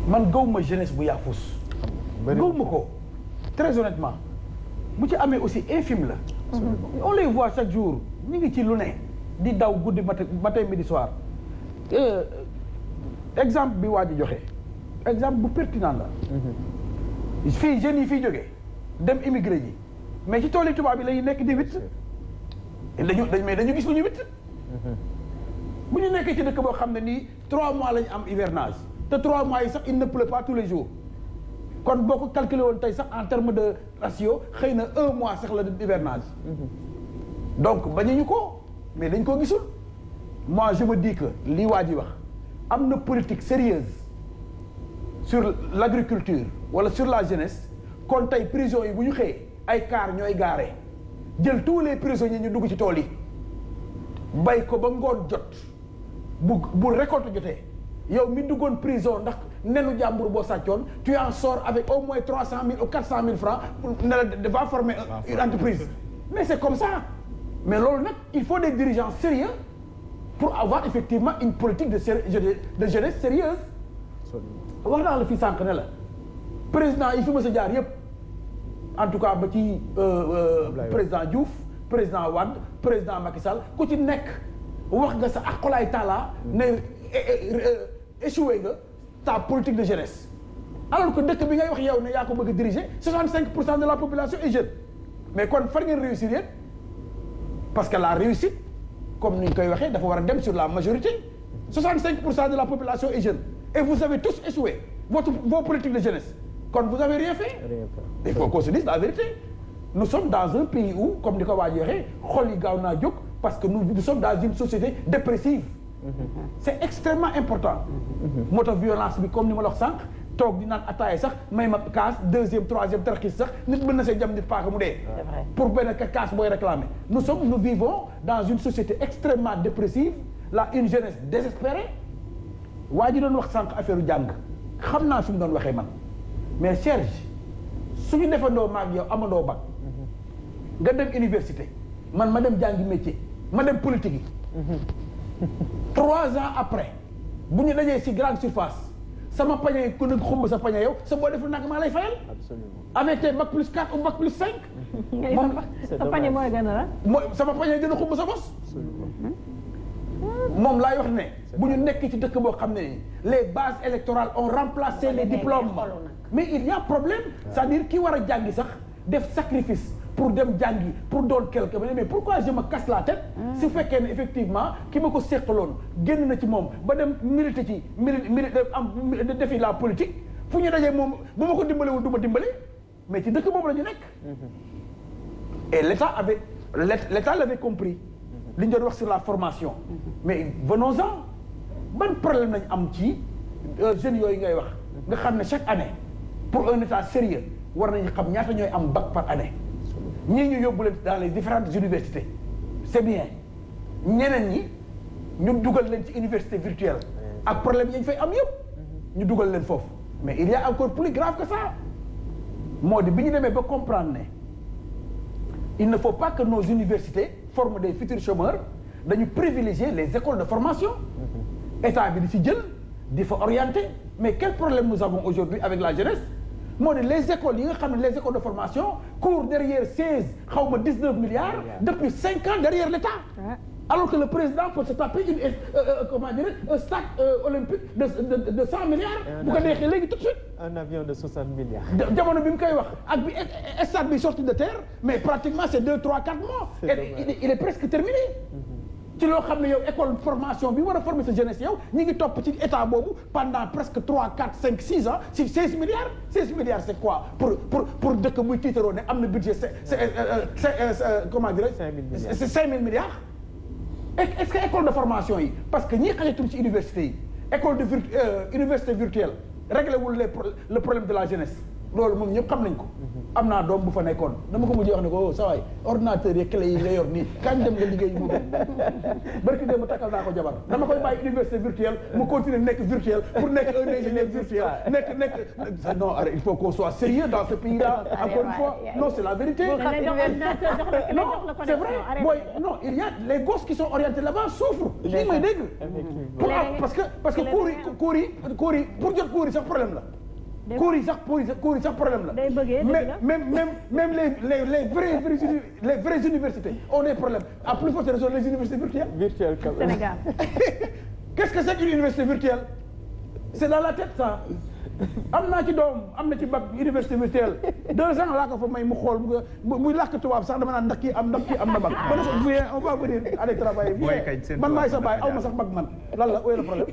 man gaw ma jeunesse bu yaafus. gaw ma ko très honnêtement bu ci amee aussi infime la. on les voit chaque jour ñu ngi ci lu ne di daw guddi matin midi soir exemple bi waa ji joxe exemple bu pertinent la. fii jeunes yi fii jógee dem immigré ji mais ci tool yi tubaab bi lay nekk di witt dañu gis lu ñu witt. bu ñu nekkee ci dëkk boo xam ne nii 3 mois la ñu am hivernage te 3 mois yi sax il ne pleut pas tous les jours kon boo ko calculé woon tey sax en terme de ratio xëy na 1 mois sax la de hivernage. donc bañuñu ko mais dañ ko gisul. moi je me dis que lii waa ji wax am na politique sérieuse sur l'agriculture wala sur la jeunesse kon tey prison yi bu ñu xëyee ay car ñooy gaare jël tous les prisonniers ñu dugg ci tool yi bay ko ba ngoon jot bu récolte jotee yow mi duggoon prison ndax nenu jàmbur boo sàccoon tu en sors avec au moins 300 000 ou 400 000 francs ne la va former une entreprise. mais c'est comme ça mais loolu nag il faut des dirigeants sérieux pour avoir effectivement une politique de jeunesse sérieuse. wax naa la fii sànq ne la président yi fi mës a jaar yëpp en tout cas ba ci président Diouf président Wade président Macky Sall ku ci nekk wax nga sa aqulaay taala ne échoué nga ta politique de jeunesse alors que dëkk bi ngay wax yow ne yaa ko bëgg a diriger 65% de la population est jeune mais kon far ngeen réussir yéen parce que la réussite comme ni ñu koy waxee dafa war a dem sur la majorité 65% de la population est jeune et vous avez tous échoué vos politiques de jeunesse kon vous avez rien fait. Il faut qu'on se dise la vérité. Nous sommes dans un pays où comme ni ko waa ji waxee xol yi gaaw naa jóg parce que nous sommes dans une société dépressive. C'est extrêmement important. moo tax violence bi comme ni ma la wax sànq toog di naan ataaya sax may ma kaas 2e 3e tarxis sax nit mën na see jam nit paaka mu dee. pour benn kaas booy réclamer. nous vivons dans une société extrêmement dépressive là une jeunesse désespérée waa ji doon wax sànq affaire jàng xam naa fi mu doon waxee man mais Serge suñu defandoo maag yow amandoo bac nga dem université man ma dem jàngi métier ma dem politique yi 3 ans après bu ñu dajee si grande surface sama pañe ku nekk xumb sa pañe yow sa boo deful nag maa lay fayal. Absolument. Avec tes bac plus 4 ou bac plus 5. moom sa pañe mooy gën a la. mooy sama pañe gën a xumb sa bos. moom laay wax ne bu ñu nekk ci dëkk boo xam ne les bases électorales ont remplacé les diplômes mais il y a problème c'est-à-dire ki war a jàngi sax def sacrifice pour dem jàngi pour doon quelque mais pourquoi je me casse la tête su fekkee ne effectivement ki ma ko seqaloon génn na ci moom ba dem militer ci am defi la politique fu ñu dajee moom bu ma ko dimbalewul du ma dimbale mais ci dëkk boobu la ñu nekk et l'État l'avait compris li ñu doon wax sur la formation mais venons-en ban problème lañ am ci jeunes yooyu ngay wax nga xam ne chaque année pour un état sérieux war nañu xam ñaata ñooy am bac par année ñii ñu yóbbu leen dans les différentes universités c'est bien ñeneen ñi ñu dugal leen ci université virtuelle ak problème yi ñu fay am yëpp ñu dugal leen foofu mais il y a encore plus grave que ça moo di bi ñu demee ba comprendre ne il ne faut pas que nos universités forment des futurs chômeurs dañu privilégier les écoles de formation état bi di ci jël di fa orienter mais quel problème nous avons aujourd'hui avec la jeunesse moo di les écoles yi nga xam ne les écoles de formation courent derrière 16 xaw ma 19 milliards depuis 5 ans derrière l'État alors que le président peut se taper comment dire un stade olympique de 100 milliards bu ko neexee léegi tout de suite un avion de 60 milliards jamono bi mu koy wax ak bi stade bi sorti de terre mais pratiquement c'est 2, 3, 4 mois et il est presque terminé ci loo xam ne yow école formation bi war a former sa jeunesse yow ñi ngi topp ci état boobu pendant presque 3, 4, 5, 6 ans si 16 milliards 16 milliards c'est quoi pour dëkk muy tiitaroo ne am na budget c'est comment dire c'est 5 000 milliards est-ce que école de formation yi parce que ñi xajatul ci université yi école de université virtuelle réglé wul le problème de la jeunesse loolu moom ñëpp xam nañ ko. am naa doom bu fa nekkoon dama ko mujjee wax ne ko sa waay ordinateur yi clé yi nga yor nii kañ dem nga liggéey mu barki dem takkal naa ko jabar dama koy bàyyi université virtuelle mu continuer nekk virtuel pour nekk un ingénieur virtuel nekk non il faut qu'on soit sérieux dans ce pays là encore une fois non c'est la vérité non c'est vrai booy non il y a les gosses qui sont orientés là-bas souffrent lii may dégg parce que cours yi pour jot cours yi sax problème la cours yi sax problème la. day bëggee même les vraies universités ont des problèmes à plus forte raison les universités virtuelles. Sénégal. Qu'est-ce que c'est qu'une université virtuelle? C'est dans la tête ça. am naa ci doom am na ci bac université virtuelle 2 ans laa ko fa may mu xool muy làkk tubaab sax dama naan ndax kii am na bac. ba ne ko viens on va venir aller travailler. man maay sa baay aw ma sax bac man lan la où est le problème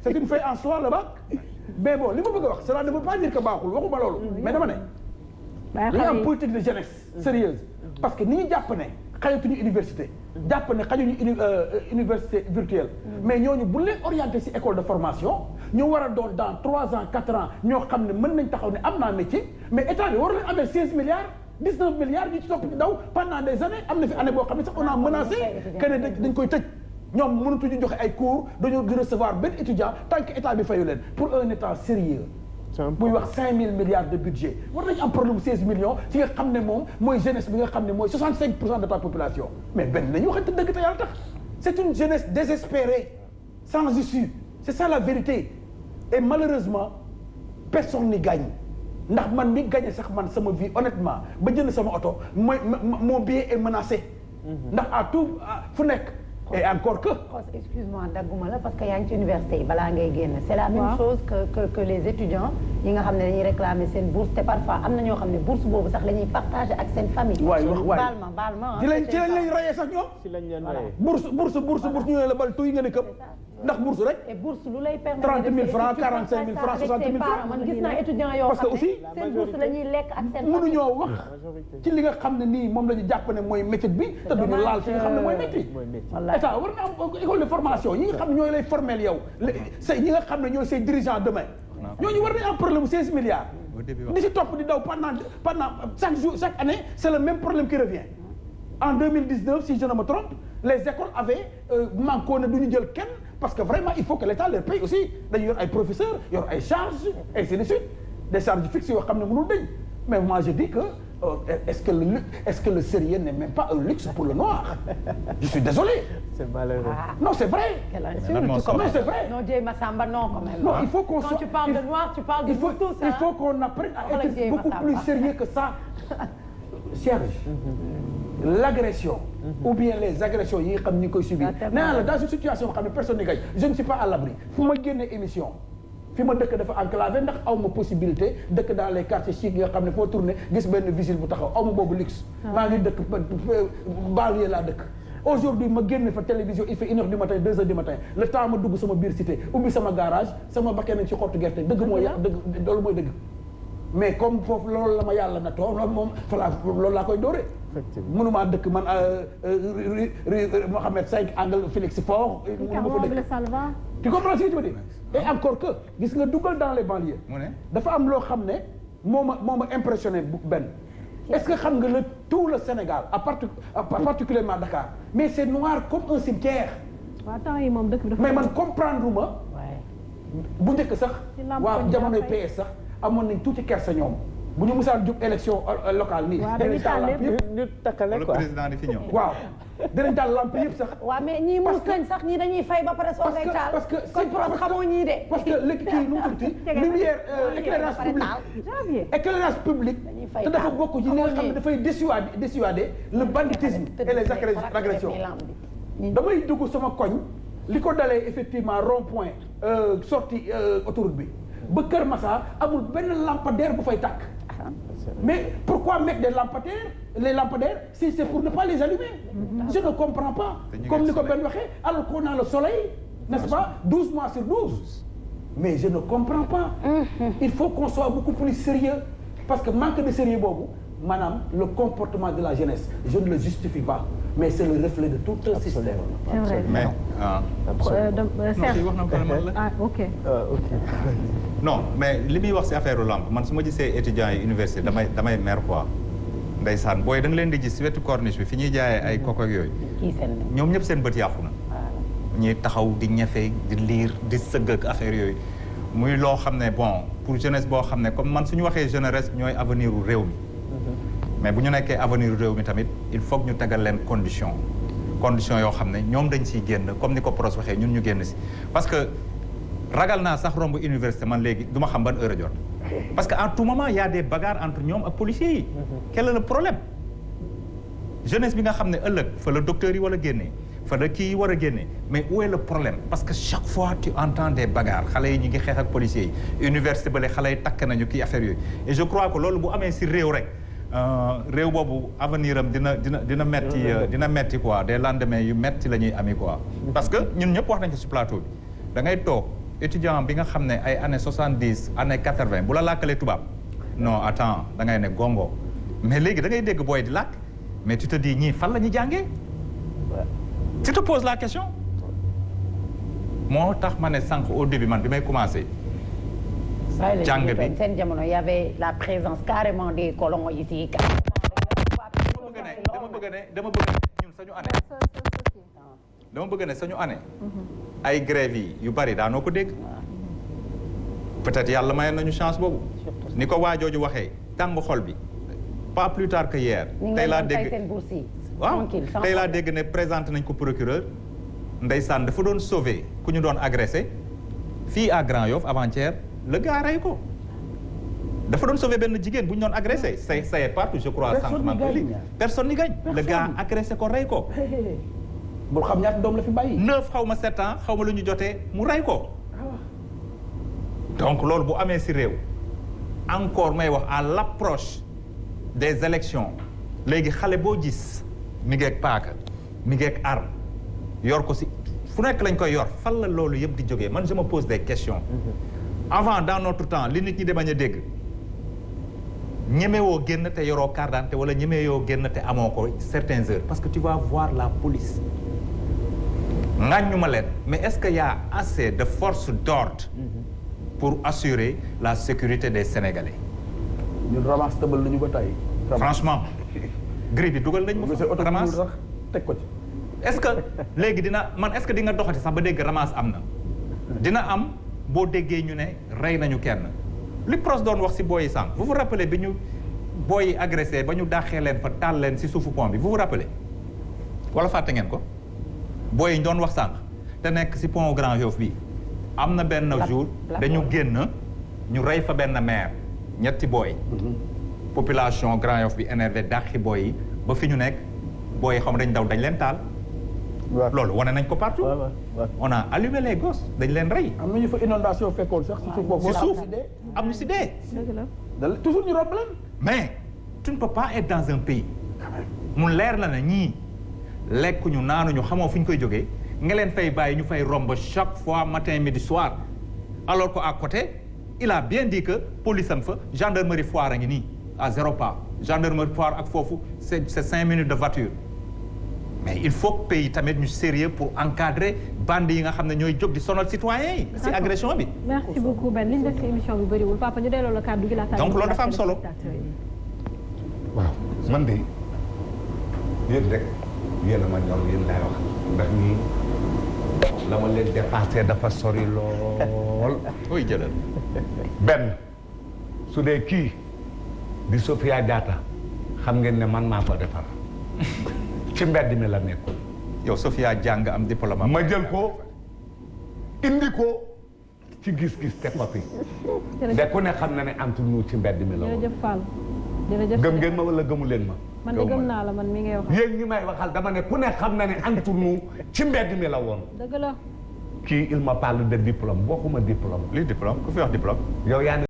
c'est une fin en soi le bac. mais bon li ma bëgg a wax cela ne veut pas dire que baaxul waxuma loolu mais dama ne dañu am politique de jeunesse sérieuse parce que ni ñu jàpp ne xajatuñu université jàpp ne xajuñu université virtuelle mais ñooñu bu leen orienté ci école de formation ñu war a doon dans 3 ans 4 ans ñoo xam ne mën nañ taxaw ne am naa métier mais état bi war leen amee 16 milliards 19 milliards ñu ci topp ci daw pendant des années am na fi année boo xam ne sax on a menacé que ne dañ koy tëj ñoom mënatuñu joxe ay cours dañoo di recevoir benn étudiant tant que état bi fayu leen pour un état sérieux buy wax 5000 milliards de budget war nañu am problème 16 millions ci nga xam ne moom mooy jeunesse bi nga xam ne mooy 65% de ta population mais benn nañu waxante dëgg te yàlla tax c'est une jeunesse désespérée sans issue c'est ça la vérité et malheureusement personne n'y gagne ndax man mi gagné sax man sama vie honnêtement ba jënd sama oto mooy mon billet est menacé ndax à tout fu nekk et encore que. excuse-moi dagguma la parce que yaa ngi ci université yi balaa ngay génn. c'est la même chose que les étudiants yi nga xam ne dañuy réclamer seen bourse te parfois am na ñoo xam ne bourse boobu sax la ñuy partager ak seen famille. waay baal ma ci lañ leen rayee sax ñoom. ci lañ leen rayee. bourse ñu ne la bal tuy nga ne këpp. ndax bourse rek. et bourse lu lay permettre 30 000 francs 45 000 francs 60 000 francs. man gis naa étudiants yoo xam ne seen bourse la ñuy lekk ak seen famille. mënuñoo wax ci li nga xam ne nii moom la ñu jàpp ne mooy métier bi te duñu laal ci nga xam ne mooy métier. état war na am école de formation yi nga xam ne ñooy lay formel yow ñi nga xam ne ñooy say dirigeants demain ñooñu war nañu am problème 16 milliards di si topp di daw pendant chaque année c'est le même problème qui revient en 2019 si je ne me trompe les écoles avaient manqué ne duñu jël kenn parce que vraiment il faut que l'État leur paye aussi dañu yor ay professeurs yor ay charges et ainsi de suite des charges fixes yoo xam ne mënul dañ mais moi je dis que est-ce que le sérieux n'est même pas un luxe pour le noir? Je suis désolé. C'est malheureux. Non, c'est vrai. Non, c'est vrai. Non, Dieu Massamba, non, quand même. Non, il faut qu'on soit. Quand tu parles de noir, tu parles de nous tous. Il faut qu'on apprenne à être beaucoup plus sérieux que ça. Serge, l'agression ou bien les agressions yi nga xam ni koy subir. nee naa la dans une situation xam ne personne ne gagne. Je ne suis pas à l'abri. fu ma génne émission. fi ma dëkk dafa enclavé ndax aw ma possibilité dëkk dans les quartiers chics yi nga xam ne foo tourné gis benn vigile bu taxaw aw ma boobu luxe. maa ngi dëkk banlieue laa dëkk. aujourd'hui ma génn fa télévision il fait 1 heure du matin 2 heures du matin le temps ma dugg sama biir cité ubbi sama garage sama bakkee nañ ci xottu gerte dëgg mooy dëgg loolu mooy dëgg. mais comme foofu loolu la ma yàlla na toog moom loolu laa koy dooree. mënumaa dëkk man Mohamed 5 angle Félix Faure. tu comprends ce que je veux dire et encore que gis nga dugal dans les banlieues. dafa am loo xam ne moo ma impressionné bu benn. est-ce que xam nga tout le Sénégal particulièrement Dakar mais c'est noir comme un cimetière. waaw temps yi moom dëkk bi dafa. mais man comprendre ma. bu njëkk sax. waa jamonoy PS sax amoon nañ tuuti kersa ñoom. bu ñu musaan jub élection locale nii. waaw dañuy taal lépp ñu takkale quoi. président di fi ñëw. waaw dinañ taal lampe yëpp sax. waaw mais ñii mus nañ sax ñii dañuy fay ba pare soo koy taal. parce que kon pro xamoo ñii de. parce que léegi kii nu mu tuddati lumière éclairage public te dafa bokk ci li nga xam ne dafay dissuader le banditisme et les agressions. damay dugg sama koñ li ko dalee effectivement rond point sortie autoroute bi ba Kër Massar amul benn lampadaire bu fay tàkk. Mais pourquoi mettre les lampadaires si c'est pour ne pas les allumer? Je ne comprends pas. Comme ni ko Ben waxee alors qu'on a le soleil, n'est-ce pas? 12 mois sur 12. Mais je ne comprends pas. Il faut qu'on soit beaucoup plus sérieux parce que manque de sérieux boobu maanaam le comportement de la jeunesse je ne le justifie pas mais c'est le reflet de tout un système. c'est vrai mais Serge wax na ko la. ah ok. ok. non mais li muy wax si affaire lamb man su ma gisee étudiants yi université damay mer quoi ndeysaan booy da nga leen di gis si wetu corniche bi fi ñuy jaayee ay koko ak yooyu. kii seen ñoom ñëpp seen bët yàqu na. ñuy taxaw di ñefe di liir di sëgg ak affaire yooyu muy loo xam ne bon pour jeunesse boo xam ne comme man suñu waxee jeunesse ñooy avenir u réew mi. mais bu ñu nekkee avenir u réew mi tamit il faut que ñu tegal leen condition yoo xam ne ñoom dañ siy génn comme ni ko Pros waxee ñun ñu génn si parce que ragal naa sax romb université man léegi du ma xam ban heure a jot parce que en tout moment il y a des bagarres entre ñoom ak policiers yi. quel est le problème jeunesse bi nga xam ne ëllëg fa la docteur yi wala génnee fa la kii war a génnee mais où est le problème parce que chaque fois tu entends des bagarres xale yi ñu ngi xeex ak policiers yi université ba xale yi takk nañu kii affaire yooyu et je crois que loolu bu amee si réew rek réew boobu avenir am dina metti quoi des lendemains yu metti la ñuy ami quoi parce que ñun ñëpp wax nañ ko si plateau bi da ngay toog étudiant bi nga xam ne ay années 70 années 80 bu la làkkalee tubaab non attends da ngay ne gongo mais léegi da ngay dégg booy di làkk mais tu te dis ñii fan la ñu jàngee tu te poses la question moo tax ma ne sànq au début man bi may commencé jàng bi seen jamono y avait la présence carrément des colons ici. dama bëgg ne ñun sañu année dama bëgg ne sañu année ay grève yi yu bari daanoo ko dégg peut-être yàlla mayoon nañu chance boobu ni ko waajooju waxee tàng xol bi pas plus tard que hier tey laa dégg waaw tey laa dégg ne présenté nañ ko procureur ndeysaan dafa doon sauver ku ñu doon agressé fii à Grand Yoff avant-hier le gars rey ko dafa doon sauver benn jigéen bu ñu doon agressé c'est partout je crois personne n'y gagne le gars agressé ko rey ko bul xam ñaata doom la fi bàyyi 9 xaw ma 7 ans xaw ma lu ñu jotee mu rey ko donc loolu bu amee si réew encore may wax à l'approche des élections léegi xale boo gis mi ngeeg paaka mi ngeeg arme yor ko si fu nekk lañ koy yor fan la loolu yëpp di jógee man je me pose des questions avant dans notre temps li nit ñi di bañ a dégg ñemewoo génn te yoroo carte d'identité wala ñemewoo génn te amoo ko certaines heures parce que tu vas voir la police ngàññu ma leen mais est-ce que y a assez de forces d'ordre pour assurer la sécurité des Sénégalais ñun ramasse tëbal nañu ba tey franchement gris bi dugal nañ ma ramasse teg ko ci est-ce que léegi est-ce que di nga doxati sax ba dégg ramasse am na dina am boo déggee ñu ne rey nañu kenn li Pros doon wax si booy yi sànq vous vous rappelez bi ñu booy yi agressé ba ñu dàqee leen fa taal leen si suufu pont bi vous vous rappelez wala fàtte ngeen ko booy yi doon wax sànq te nekk si pont Grand Yoff bi am na benn jour dañu génn ñu rey fa benn maire ñetti booy population Grand Yoff bi énervé dàqi booy yi ba fi ñu nekk booy yi xam dañ daw dañ leen taal loolu wane nañ ko partout on a allumé les gosses dañ leen rey am nañu fa inondation fekkoon sax si suuf am ñu si dee toujours ñu rob leen mais tu ne peux pas être dans un pays mu leer la ne ñii lekkuñu naanuñu xamoo fu ñu koy jógee nga leen fay bàyyi ñu fay romb chaque fois matin midi soir alors que à côté il a bien dit que police am fa gendarmerie Foire a ngi nii à 0 pas gendarmerie Foire ak foofu c'est 5 minutes de voiture mais il faut que pays tamit ñu sérieux pour encadrer bande yi nga xam ne ñooy jóg di sonal citoyens yi si agression bi. merci beaucoup Ben li ñu def si émission bi bëriwul papa ñu delloo la kàddu gi la. donc loolu dafa am solo. waaw man de yéen rek yéen a ma ñor yéen laay wax ndax ñii la ma leen dépassé dafa sori lool. ooy jëlal. benn su dee kii di Sofia Diatta xam ngeen ne man maa ko defar ci mbedd mi la nekkoon. yow Sofia jàng am diplôme am. ma jël ko indi ko ci gis-gis te ko fi. de ku ne xam na ne entre nous ci mbedd mi la woon. jërëjëf Fall jërëjëf. gëm ngeen ma wala gëmu leen ma. man de gëm naa la man mi ngay wax. yéen ñi may waxal dama ne ku ne xam na ne entre nous ci mbedd mi la woon. dëgg la. kii il me parle de diplôme waxuma diplôme. lii diplôme ku fi wax diplôme. yow yaa